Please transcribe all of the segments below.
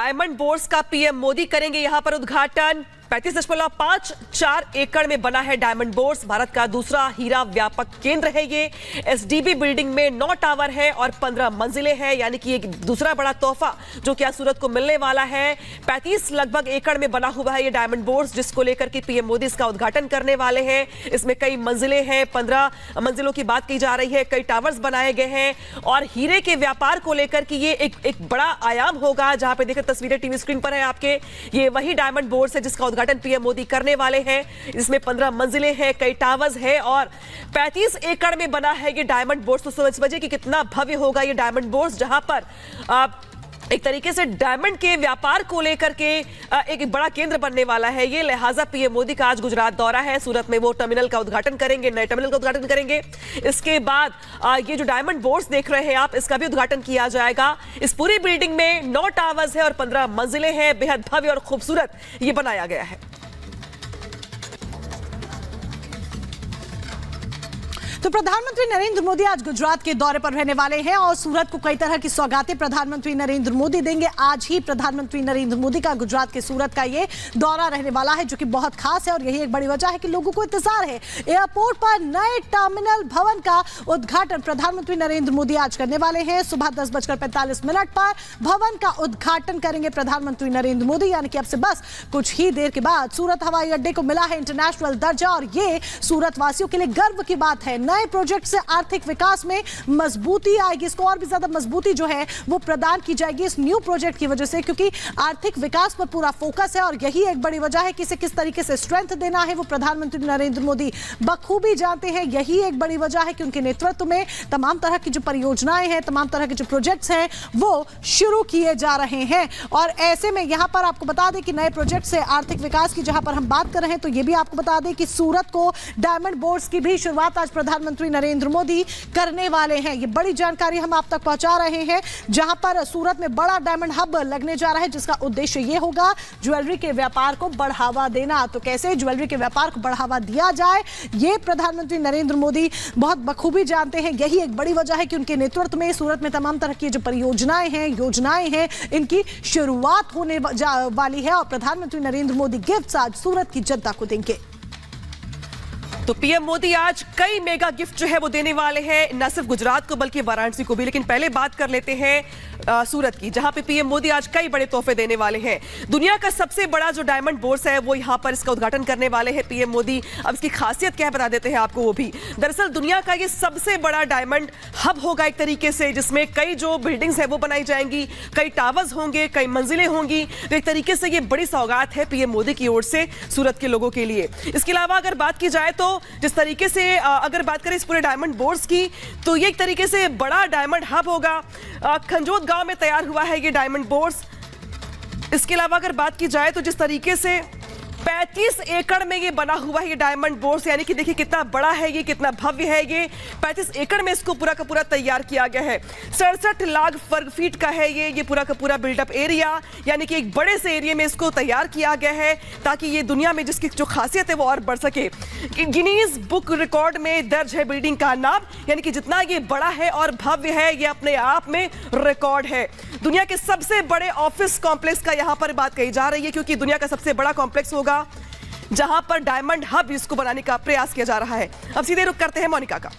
Diamond bourse का PM Modi करेंगे यहां पर उद्घाटन। 35.54 एकड़ में बना है डायमंड बोर्स। भारत का दूसरा हीरा व्यापक केंद्र है ये। एसडीबी बिल्डिंग में 9 टावर है और 15 मंजिलें हैं, यानी कि एक दूसरा बड़ा तोहफा जो क्या सूरत को मिलने वाला है। 35 लगभग एकड़ में बना हुआ है ये डायमंड बोर्स, जिसको लेकर के पीएम मोदी इसका उद्घाटन करने वाले हैं। इसमें कई मंजिलें हैं, 15 मंजिलों की बात की जा रही है, कई टावर्स बनाए गए हैं और हीरे के व्यापार को लेकर के ये एक बड़ा आयाम होगा। जहां पे देखकर तस्वीरें टीवी स्क्रीन पर है आपके, ये वही डायमंड बोर्स है जिसका उद्घाटन पीएम मोदी करने वाले हैं। इसमें 15 मंजिलें हैं, कई टावर्स हैं और 35 एकड़ में बना है ये डायमंड बोर्स। तो समझिए कि कितना भव्य होगा ये डायमंड बोर्स, जहां पर एक तरीके से डायमंड के व्यापार को लेकर के एक बड़ा केंद्र बनने वाला है ये। लिहाजा पीएम मोदी का आज गुजरात दौरा है। सूरत में वो टर्मिनल का उद्घाटन करेंगे, नए टर्मिनल का उद्घाटन करेंगे। इसके बाद ये जो डायमंड बोर्स देख रहे हैं आप, इसका भी उद्घाटन किया जाएगा। इस पूरी बिल्डिंग में 9 टावर्स है और 15 मंजिलें हैं। बेहद भव्य और खूबसूरत ये बनाया गया है। तो प्रधानमंत्री नरेंद्र मोदी आज गुजरात के दौरे पर रहने वाले हैं और सूरत को कई तरह की सौगातें प्रधानमंत्री नरेंद्र मोदी देंगे। आज ही प्रधानमंत्री नरेंद्र मोदी का गुजरात के सूरत का ये दौरा रहने वाला है, जो कि बहुत खास है और यही एक बड़ी वजह है कि लोगों को इंतजार है। एयरपोर्ट पर नए टर्मिनल भवन का उद्घाटन प्रधानमंत्री नरेंद्र मोदी आज करने वाले हैं। सुबह 10:45 पर भवन का उद्घाटन करेंगे प्रधानमंत्री नरेंद्र मोदी, यानी कि अब से बस कुछ ही देर के बाद सूरत हवाई अड्डे को मिला है इंटरनेशनल दर्जा और ये सूरत वासियों के लिए गर्व की बात है। नए प्रोजेक्ट से आर्थिक विकास में मजबूती आएगी, इसको और भी ज्यादा मजबूती जो है वो प्रदान की जाएगी इस न्यू प्रोजेक्ट की वजह से, क्योंकि आर्थिक विकास पर पूरा फोकस है और यही एक बड़ी वजह है कि इसे किस तरीके से स्ट्रेंथ देना है वो प्रधानमंत्री नरेंद्र मोदी बखूबी जानते हैं। यही एक बड़ी वजह है कि उनके नेतृत्व में तमाम तरह की जो परियोजनाएं हैं, तमाम तरह के जो प्रोजेक्ट्स हैं वो शुरू किए जा रहे हैं। और ऐसे में यहां पर आपको बता दें कि नए प्रोजेक्ट से आर्थिक विकास की जहां पर हम बात कर रहे हैं, तो ये भी आपको बता दें कि सूरत को डायमंड बोर्स की भी शुरुआत आज प्रधानमंत्री नरेंद्र मोदी करने वाले हैं। ये बड़ी जानकारी हम आप तक पहुंचा रहे हैं, जहां पर सूरत में बड़ा डायमंड हब लगने जा रहा है, जिसका उद्देश्य ये होगा ज्वेलरी के व्यापार को बढ़ावा देना। तो कैसे ज्वेलरी के व्यापार को बढ़ावा दिया जाए, ये प्रधानमंत्री नरेंद्र मोदी बहुत बखूबी जानते हैं। यही एक बड़ी वजह है कि उनके नेतृत्व में सूरत में तमाम तरह की जो परियोजनाएं हैं, योजनाएं हैं, इनकी शुरुआत होने वाली है और प्रधानमंत्री नरेंद्र मोदी गिफ्ट्स आज सूरत की जनता को देंगे। तो पीएम मोदी आज कई मेगा गिफ्ट जो है वो देने वाले हैं, न सिर्फ गुजरात को बल्कि वाराणसी को भी। लेकिन पहले बात कर लेते हैं सूरत की, जहां पे पीएम मोदी आज कई बड़े तोहफे देने वाले हैं। दुनिया का सबसे बड़ा जो डायमंड बोर्स है वो यहां पर इसका उद्घाटन करने वाले हैं पीएम मोदी। अब इसकी खासियत क्या है बता देते हैं आपको वो भी। दरअसल दुनिया का ये सबसे बड़ा डायमंड हब होगा एक तरीके से, जिसमें कई जो बिल्डिंग्स है वो बनाई जाएंगी, कई टावर्स होंगे, कई मंजिलें होंगी। तो एक तरीके से ये बड़ी सौगात है पीएम मोदी की ओर से सूरत के लोगों के लिए। इसके अलावा अगर बात की जाए तो जिस तरीके से अगर बात करें इस पूरे डायमंड बोर्स की, तो ये एक तरीके से बड़ा डायमंड हब होगा। खंजोत गांव में तैयार हुआ है ये डायमंड बोर्स। इसके अलावा अगर बात की जाए तो जिस तरीके से 35 एकड़ में ये बना हुआ है ये डायमंड बोर्स, यानी कि देखिए कितना बड़ा है ये, कितना भव्य है ये। 35 एकड़ में इसको पूरा का पूरा तैयार किया गया है। 67 लाख वर्ग फीट का है ये पूरा का पूरा बिल्डअप एरिया, यानी कि एक बड़े से एरिया में इसको तैयार किया गया है ताकि ये दुनिया में जिसकी जो खासियत है वो और बढ़ सके। गिनीज बुक रिकॉर्ड में दर्ज है बिल्डिंग का नाम, यानी कि जितना ये बड़ा है और भव्य है ये अपने आप में रिकॉर्ड है। दुनिया के सबसे बड़े ऑफिस कॉम्प्लेक्स का यहां पर बात कही जा रही है, क्योंकि दुनिया का सबसे बड़ा कॉम्प्लेक्स होगा जहां पर डायमंड हब इसको बनाने का प्रयास किया जा रहा है। अब सीधे रुख करते हैं मोनिका का।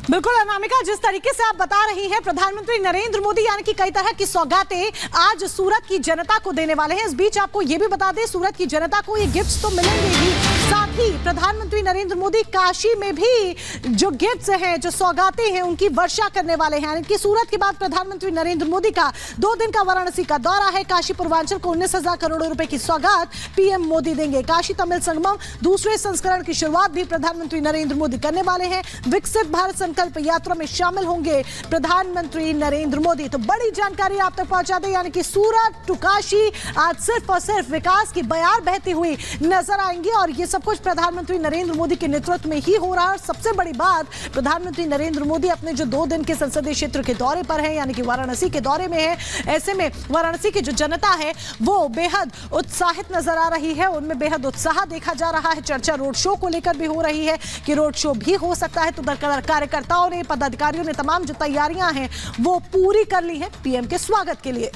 बिल्कुल अनामिका, जिस तरीके से आप बता रही हैं प्रधानमंत्री नरेंद्र मोदी यानी कि कई तरह की सौगातें आज सूरत की जनता को देने वाले हैं। इस बीच आपको यह भी बता दें सूरत की जनता को ये गिफ्ट्स तो मिलेंगे ही, साथ ही प्रधानमंत्री नरेंद्र मोदी काशी में भी जो गिफ्ट्स हैं, जो सौगातें हैं, उनकी वर्षा करने वाले हैं। यानी कि सूरत के बाद प्रधानमंत्री नरेंद्र मोदी का 2 दिन का वाराणसी का दौरा है। काशी पूर्वांचल को 19,000 करोड़ रुपए की सौगात पीएम मोदी देंगे। काशी तमिल संगमम दूसरे संस्करण की शुरुआत भी प्रधानमंत्री नरेंद्र मोदी करने वाले हैं। विकसित भारत संकल्प यात्रा में शामिल होंगे प्रधानमंत्री नरेंद्र मोदी। तो बड़ी जानकारी आप तक पहुंचा दें, यानी कि सूरत टू काशी आज सिर्फ और सिर्फ विकास की बयार बहती हुई नजर आएंगी और ये सब कुछ प्रधानमंत्री नरेंद्र मोदी के नेतृत्व में ही हो रहा है। सबसे बड़ी बात, प्रधानमंत्री नरेंद्र मोदी अपने जो 2 दिन के संसदीय क्षेत्र के दौरे पर है, यानी कि वाराणसी के दौरे में है। ऐसे में वाराणसी की जो जनता है वो बेहद उत्साहित नजर आ रही है, उनमें बेहद उत्साह देखा जा रहा है। चर्चा रोड शो को लेकर भी हो रही है कि रोड शो भी हो सकता है। तो कार्यकर्ताओं ने, पदाधिकारियों ने तमाम जो तैयारियां हैं वो पूरी कर ली हैं पीएम के स्वागत के लिए।